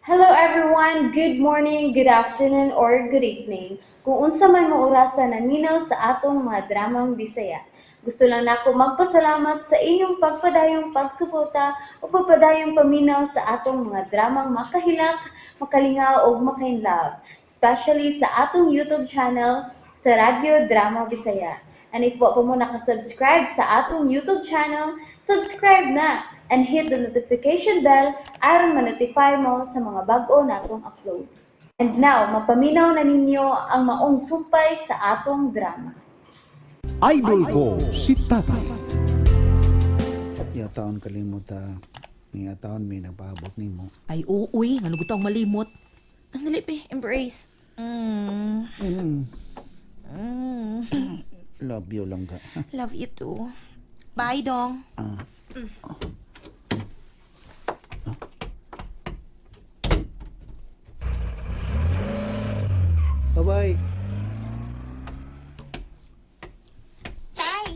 Hello everyone, good morning, good afternoon, or good evening. Kung unsa man mo orasan naminaw sa atong mga dramang Bisaya. Gusto lang nako magpasalamat sa inyong pagpadayong pagsuporta o pagpadayong paminaw sa atong mga dramang makahilak, makalingaw o makainlove, especially sa atong YouTube channel sa Radyo Drama Bisaya. And if wa pa mo nakasubscribe sa atong YouTube channel, subscribe na and hit the notification bell aron ma-notify mo sa mga bag-o natong uploads. And now, mapaminaw na ninyo ang maong sumpay sa atong drama. Idol ko si Tatay. Ya taon kalimot niya taon may nagpaabot nimo. Ay, uy, nga lugot akong malimot. Ang nalipi, embrace. Love you lang ka. Ha? Love you too. Bye, dong. Bye-bye. Tay!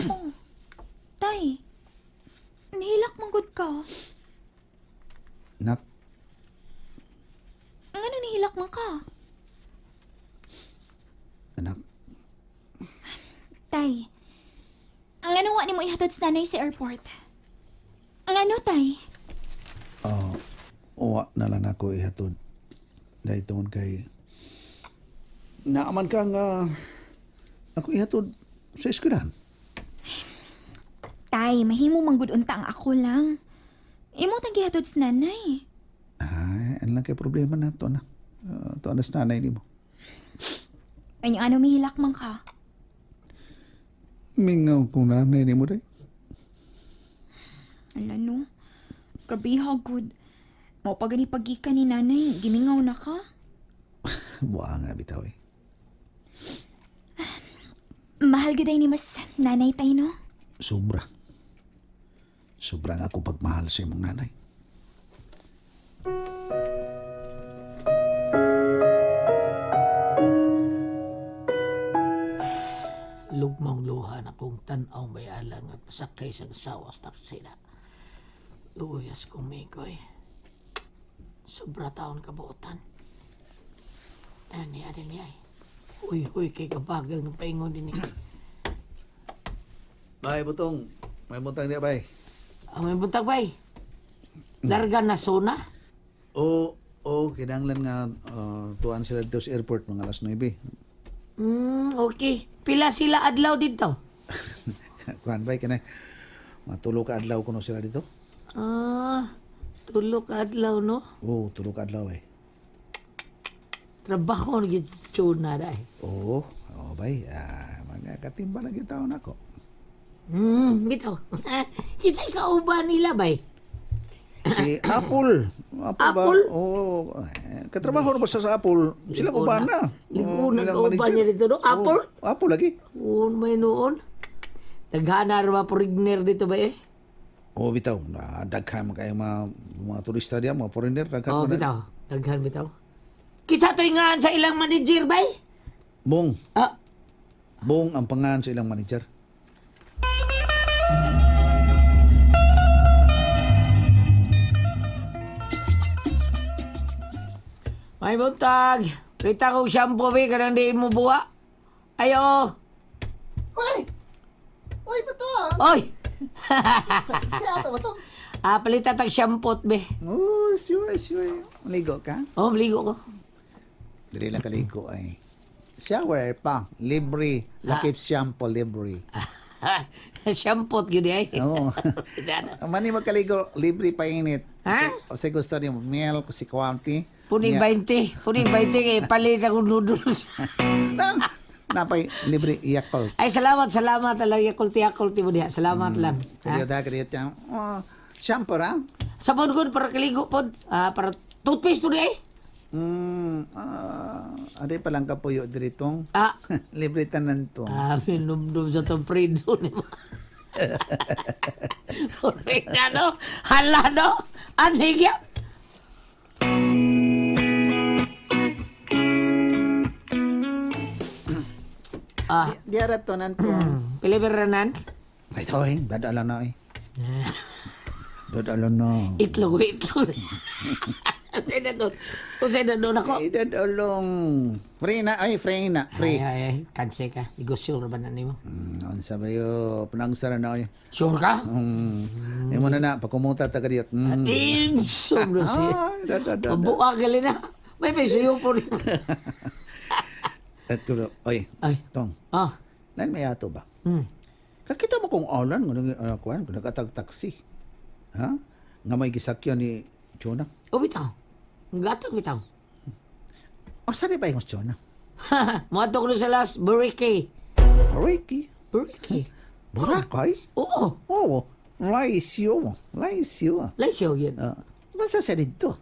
Oh, tay. Nihilak manggod ka. Nak, Ang ano nihilak man ka? anak, Tay, ang ano wa ni mo ihatod sa nanay sa airport? Ang ano, tay? uwa na lang ako ihatod. Dahil tungod kay naaman ka nga ako ihatod sa eskwelahan. Tay, mahimo manggod unta ang ako lang. Imo tang gihatod sa nanay. Ay, ano lang kay problema na to na. To anas nanay ni mo. Ay, ano mihilak man ka? Mingaw kung nanay ni mo day. Ala no, grabe hagod. Mo pa gani pagika ni nanay, gimingaw na ka? Buwa nga bitaw eh. Mahal gaday ni mas nanay tay no? Sobra. Sobra nga ako pagmahal sa imong nanay. Lugmang luha na kong tanaw may alang at pasakay sa sawas taksina. Luyas kong migoy. Sobra taon kabuotan. Ani ay. Huy, kay kabagang ng paingon din eh. May butong. May butang niya bay. Ang may buntag bay. Larga na sona. Kinanglan nga tuan sila dito sa airport mga alas 9. Okay. Pila sila adlaw dito? Kuhan bay kanay. Matulo ka adlaw kuno sila dito? Tulo ka adlaw no? Oo, tulo ka adlaw eh. Trabaho na gitsyon na dahi. Oo, bay. Mga katimba na gitaon ako. Bitaw. Kitsay kauban nila bay. Si Apple. Apple ba? Apple? Oo. Katrabaho na ba sa Apple? Sila uban na. Libunan Ilang ka uban manager. niya dito no? Apple? Oo, Apple lagi. May noon. Taghana rin mga foreigner dito ba eh? Oo, bitaw. Daghan man kayo mga turista diyan, mga foreigner. Daghan Oo, mo na. bitaw. Daghan bitaw. Kitsa to'y nga sa ilang manager ba eh? Bong. Ah, Bong ang pangalan sa ilang manager. may buntag. Rita kong shampoo ba kanang di mo buwa. Ayo. Uy! Uy, bato ah! Oy! Si ato bato? Palita tag shampoo be. Oh, sure. Ligo ka? Oh, maligo ko. Dili lang kaligo ay. Shower pa. Libre. Lakip shampoo libre. Shampoo yun eh. Oo. Mani magkaligo, libre pa init. Ha? Kasi gusto niyo milk, si quantity. Puning 20. Puning 20 kay palit akong noodles. Napay libre Yakult. Ay, salamat talaga. Yakult mo diha. Salamat lang. Kadiyo yan. Shampoo ra? Sabon ko para kaligo po. Para toothpaste po diha eh. Aday pa lang kapuyo diritong. Ah. Libre tanan to. Minumdum sa itong prido ni mo. Correct na, no? Hala, no? Anhigya. Diara to nan to. Pilipiranan? Ay, ito eh. Badala na eh. Dadalo na. Itlog. Kung sa'yo na doon ako. Ay, dadalong. Free na. Ay, free na. Free. Ay, cancel ka. Negosyo na ba na mo? Ang sabi yo, panangsara na ay. Sure ka? Yung mo na, pakumuta ta ka diyot. Sobra siya. Ay, Mabuha ka na. May suyo po rin. At kulo, oy, Ay. Tong, Ah. nan may ato ba? Hmm. Kakita mo kung alan, kung nagkatag-taxi. Ha? Nga may gisakyan ni Jonah. O bitaw. Ang gatag bitaw. O, saan ba yung Jonah? Mga ko sa last Buriki. Ricky? Buriki? Boracay? Oo. Oo. Laisyo. Laisyo. Laisyo yun. Masa sa dito?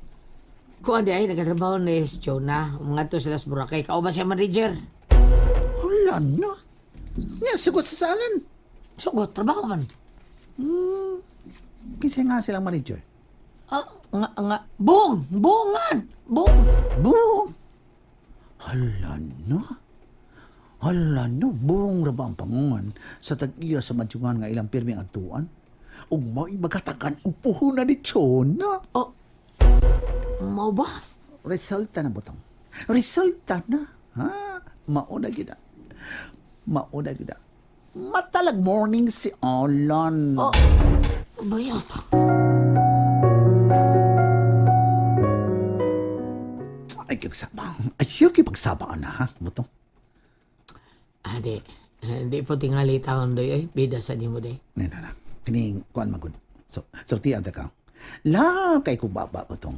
Kung ano ay nagkatrabaho ni Jonah, mga to sila sa Boracay. Kauban siya manager. Wala na. Nga, sugot sa salan. Sugot, trabaho man. Kinsa nga silang manager? Buong! Buongan! Buong! Buong. Hala na. Hala na. Buong ra ba ang pangungan sa tag-iya sa madyungan nga ilang pirming agtuan? Ug may magatagan upuho na ni Chona. Oh, mau ba? Resulta na butang. Resulta na. Ha? Mauna gina. Mauna gina. Matalag morning si Alan. Oh, bayat. Ay, kagsabang. Ayaw kipagsabang na, ha? Butang. Ade, hindi po tingali taon doy ay bida sa nimo day. Na. Kining kuan magud. So, sortian ta ka. La kay ko baba butong.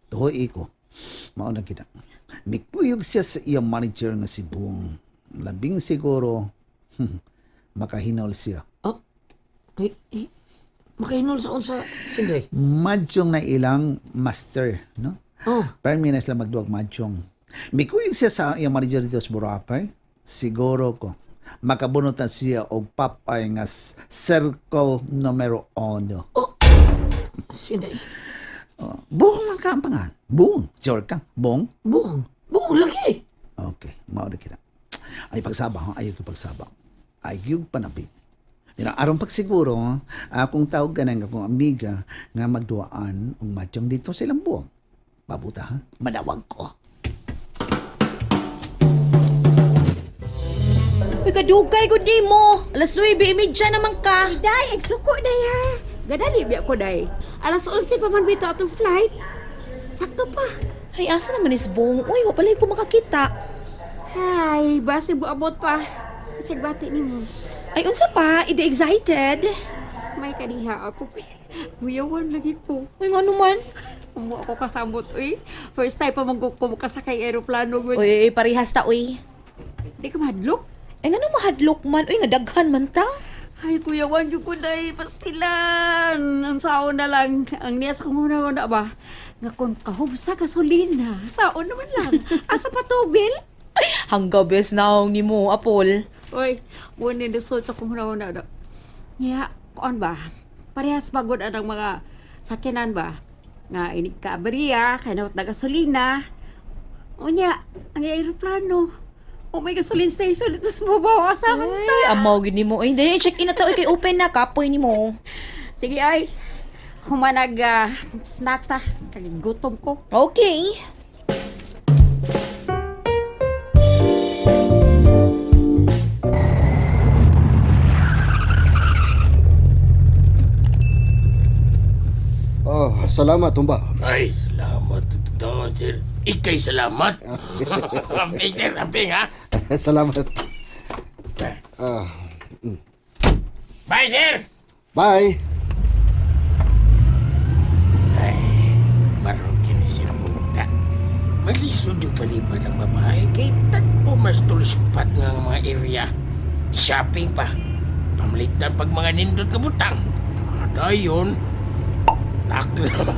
Tuhoy ko. Mao na kita. Mikuyog siya sa iyang manager nga si Buong. Labing siguro makahinol siya. Oh, makahinol sa unsa sinday. Madyong na ilang master, no? Oh, Perminas lang magduwag madyong. Mikuyog siya sa iyang manager dito sa Boracay. Siguro ko makabunutan siya og papay nga circle numero 1. sinday. Buong lang ka ang pangan. Buong. Sure ka? Buong? Buong lagi. Okay. Mao na kita. Ay pagsabang. Ayaw ko pagsabang. Ayaw panapig. Aron pagsiguro, akong tawag ka ng akong amiga nga magduaan ang matyong dito sa ilang buong. Babuta ha? Manawag ko. Uy, kadugay ko di mo. Alas 9:30 naman ka. Day, egsuko day ha. Gadali biya ko day. Alas 11 pa man bito atong flight. Sakto pa. Ay, asa naman is Bong? Uy, wapalay ko makakita. Hay, basi buabot pa. Sig bati nimo. Ay, unsa pa? Ide excited. May kadiha ako. Kuyawan lagi ko. Uy, nga naman. Umo ako kasamot, uy. First time pa magkukumukha sa kay aeroplano. Uy, parihas ta, uy. Di ka mahadlok. Ay, nga nang mahadlok man. Uy, nga daghan man ta. Ay, kuyawan yung ko day. Pastilan. Ang saon na lang. Ang niya sa kumuna na ba? Nga kung kahub sa gasolina. Saon naman lang. Asa pa to, Bill? Hangga bes naong ni mo, Apol. Uy, muna nisod sa kumuna na. Nga, kuan ba? Parehas pagod ang mga sakinan ba? Nga inig ka abariya, kanawat na gasolina. O niya, ang aeroplano. O may gasoline station dito sa babaw. Asaman Ay, ta. amaw gini mo. Ay, dahil check-in na to. Kay open na. Kapoy ni mo. Sige ay, humanag snacks ta. Kagigutom ko. Okay. Oh, salamat, Tumba. Ay, salamat. Totoo, sir. Ikay salamat. Amping, sir. Amping, ha? salamat. Bye, sir! Bye. Ay, marugi ni Sir Bunda. Malisod yung palibad ng babae. Kay tag-o mas tulispat nga mga area. Shopping pa. Pamalitan pag mga nindot ka butang. Ada yun. Taklam.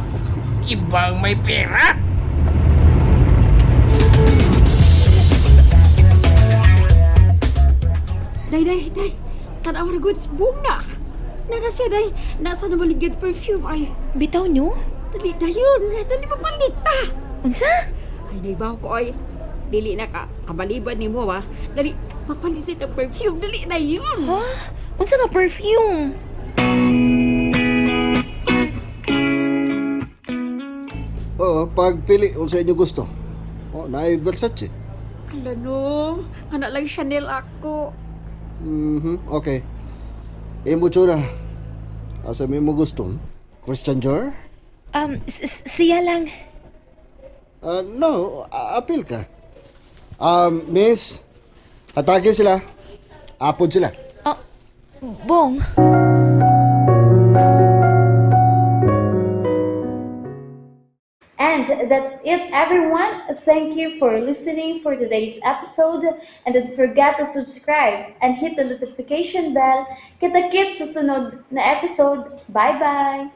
Ibang may pera. Day. Tanaw na goods. Boom na. Nana siya, day. Nasa na maligid perfume. Ay, Bitaw nyo? dali na yun. Dali mapalita. Unsa? Ay, naibaw ko, ay. Dili na ka. Kabaliban ni mo, ba? Dali, mapalitin ang perfume. Dali na yun. Ha? Unsa nga perfume? pagpili kung sa inyo gusto. Oh, naay Versace. Ala no, anak lang Chanel ako. Okay. Imo tsura. Asa mo gusto? Christian Dior? Siya lang. No, apil ka. Miss, hatagin sila. Apod sila. Bong. And that's it, everyone. Thank you for listening for today's episode. And don't forget to subscribe and hit the notification bell. Kita-kits sa sunod na episode. Bye-bye!